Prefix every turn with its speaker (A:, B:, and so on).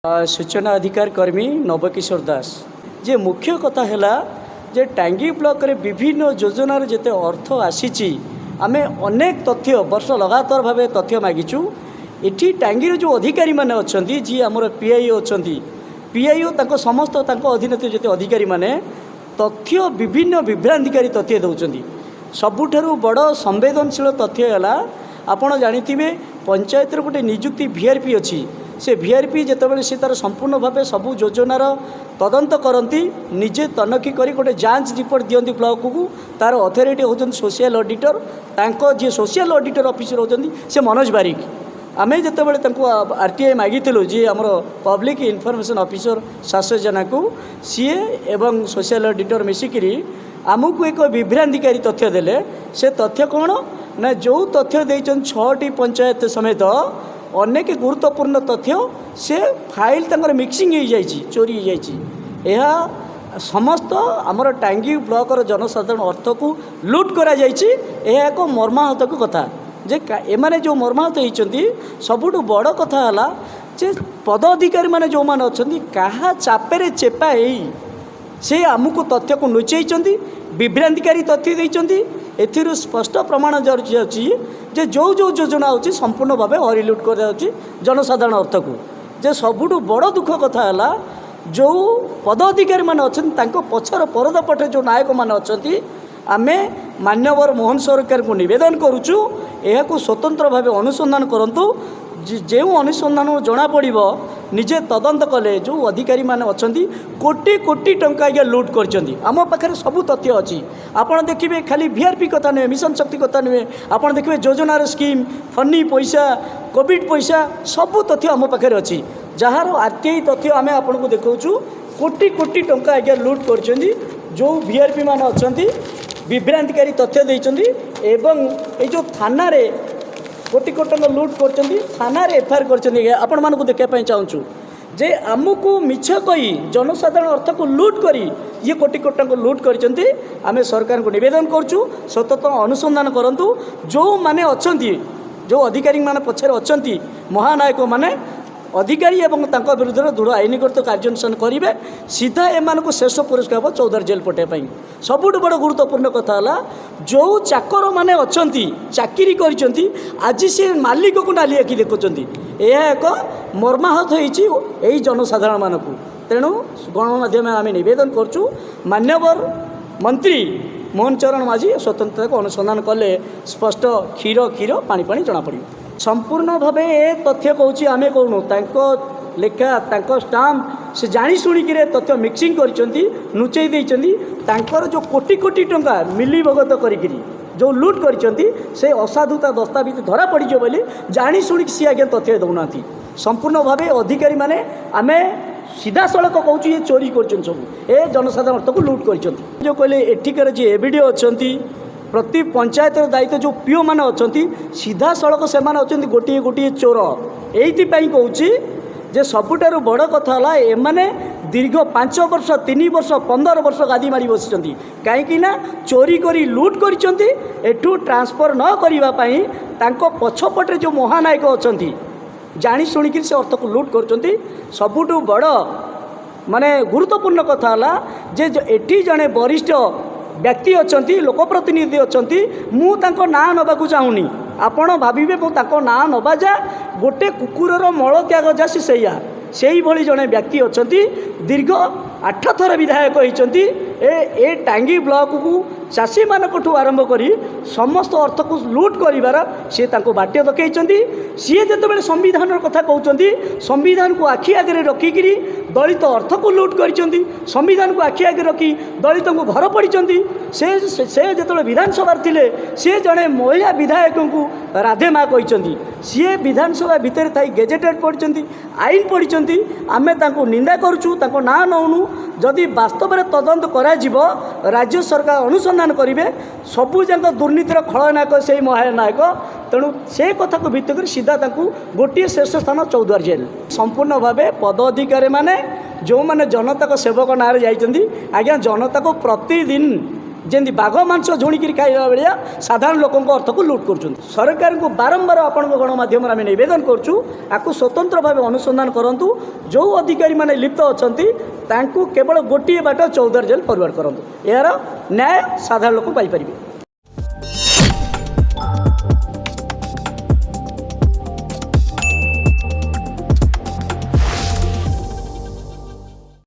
A: सूचना अधिकार कर्मी नवकिशोर दास जे मुख्य कथा है जे टांगी ब्लॉक रे विभिन्न योजनार जिते अर्थ आसी आम अनेक तथ्य वर्ष लगातार भाव तथ्य मागिचु इटी टांगी जो अधिकारी माने अच्छी जी आमर पीआईओ अच्छा पीआईओ समस्त अधीन जिते अधिकारी माने तथ्य विभिन्न विभ्रांतिकारी तथ्य दौरान सबुठारु बड़ संवेदनशील तथ्य है आपण जानिथिबे पंचायत गोटे नियुक्ति वीआरपी अच्छी से वीआरपी जितेबाला सी तार संपूर्ण भाव सबू योजनार तदंत करती निजे तनखी कर गोटे जांच रिपोर्ट दियंती ब्लॉक को तार अथॉरिटी होती सोशल ऑडिटर तांको जी सोशल ऑडिटर ऑफिसर होती से मनोज बारिक आम जितेबाला आरटीआई मागिलु जी आमर पब्लिक इनफॉरमेशन ऑफिसर शासजना को सीए एवं सोशल ऑडिटर मिसिकी आमको एक विभ्रांतिकारी तथ्य देले से तथ्य कौन ना जो तथ्य देइछन 6टी पंचायत समेत अनेक गुरुत्वपूर्ण तथ्य से फाइल तंगर मिक्सिंग हो जाइए चोरी हो जाइए यह समस्त आमर टांगी ब्लॉकर जनसाधारण अर्थ को लुट करा जाइए एक मर्माहत कथा जे एमाने जो मर्माहत होती सबुठ बड़ कथा है जे पद अधिकारी माने जो माने अच्छी क्या चापेरे चेपा से आमको तथ्य को लुचई विभ्रांतिकारी तथ्य देइछन्ती एथिरु स्पष्ट प्रमाण जाऊँगी जे जो योजना होची संपूर्ण भाव हरिलुट कर जनसाधारण अर्थ को जे सबुठ बड़ दुख कथा है जो पद अधिकारी माने अच्छा पछर परदा पटे जो नायक माने अच्छा आमे मान्यवर मोहन सरकार को निवेदन करुचु यह स्वतंत्र भाव अनुसंधान करंतु जो अनुसंधान जना पड़ो निजे तदंत कले जो अधिकारी माने अच्छा कोटी कोटी टंका आज्ञा लुट कर आम पाखे सबू तथ्य अच्छी आपड़ देखिए खाली वीआरपी कथा नुहे मिशन शक्ति कथा नुहे आपड़ देखिए योजनार स्कीम फनी पैसा कोविड पैसा सबू तथ्य आम पाखे अच्छी जार आरटीआई तथ्य आम आपको देखा कोटी कोटी टंका आज्ञा लुट कर जो वीआरपी मान अच्छा विभ्रांतिकारी तथ्य देइछन्ती एवं ये जो थाना रे कोटी कोटी टंका लुट कर थाना रे एफआईआर कर आपण मानक देखापी चाहूँ जे आमको मिछ कही जनसाधारण अर्थ को लुट करी ये कोटी कोटी टंका लुट करते आम सरकार को निवेदन करुँ स्वतंत्र अनुसंधान करूँ जो माने अच्छा जो अधिकारी माने पछरे अच्छा महानायक माने अधिकारी एवं विरुद्ध दृढ़ आईनगत कार्यानुष्ठान करेंगे सीधा एम शेष पुरस्कार हम 14 जेल पठाई सबुठ बड़ गुरुत्वपूर्ण कथा है जो चाकर मैंने अच्छा चाकरी कर आज सी मालिक को नाली आखि देखुं यह एक मर्माहत होती जनसाधारण मानक तेणु गणमाध्यम आम नवेदन करुँ मान्यवर मंत्री मोहन चरण माझी स्वतंत्रता को अनुसंधान कले स्पष्ट क्षीर क्षीर पानी पानी जना पड़ संपूर्ण भाव ए तथ्य कहूँ आम कौन लेखा स्टाम्प से जानी शुणिक तथ्य मिक्सिंग करुचई देकर जो कोटी कोटी टंका मिली भगत करी जो लुट कर से असाधुता दस्तावेज धरा पड़ज बोली जानी शुणिक सी आज्ञा तथ्य दौना संपूर्ण भाव अधिकारी माने आम सीधा सड़क कहूँ ये चोरी कर सब ए जनसाधारण अर्थ को लुट कर जो कहले एठिकार जी एबीडीओ अच्छा प्रति पंचायत दायित्व जो पीओ मैंने अच्छा सीधा सड़क से अच्छा गोटे गोटे चोर ये कहूँ जे सबुठारु बड़ कथा है एमाने दीर्घ 5 वर्ष 3 वर्ष 15 वर्ष गादी मारी बसी कहीं चोरी करी लुट करू ट्रांसफर न करने पछपटे जो महानायक अच्छा जानी शुणिक से अर्थ को लुट कर सबुठ बड़ माने गुरुत्वपूर्ण कथा है जे एटी जड़े वरिष्ठ व्यक्ति अच्छा लोकप्रतिनिधि अच्छा मुझे ना नवाक चाहूनी आपण भाविबे ना नवा जा गोटे कुकुरर मल त्याग जा से भली जड़े व्यक्ति अच्छा दीर्घ 8 थर विधायक होती ए टांगी ब्लॉक को चाषी मानू आरंभ कर समस्त अर्थ को लुट कर सी बाट्य देखते सी जो संविधान कथा कहते संविधान को आखि आगे रखिक दलित अर्थ को लुट कर संविधान को आखि आगे रखी दलित को घर पड़ी से जो विधानसभा थे सी जड़े महिला विधायक को राधे माँ कहते सी विधानसभा भितर थी गेजेटेड पढ़ी आईन पढ़ी आम निंदा करुँ ना नौनु जदि वास्तव में तदंत करा राज्य सरकार अनुसंधान करेंगे सबूक दुर्नीतिर खलनायक से महानायक तेणु से कथा को भित्ति कर सीधा गोटे शीर्ष स्थान 14 जेल संपूर्ण भाव पद अधिकारी माने जो माने जनता को सेवक ना जाइए आज्ञा जनता को प्रतिदिन जेमती बाघ मांस झुणिकी खाइबा भाया साधारण लोकों अर्थ को लुट कर सरकार को बारंबार आपण गणमाध्यम आम नवेदन करूँ आपको स्वतंत्र भाव अनुसंधान करूँ जो अधिकारी माने लिप्त अच्छा केवल गोटे बाट 14 जेल फरवर्ड करूँ यार न्याय साधारण लोक पाइपर।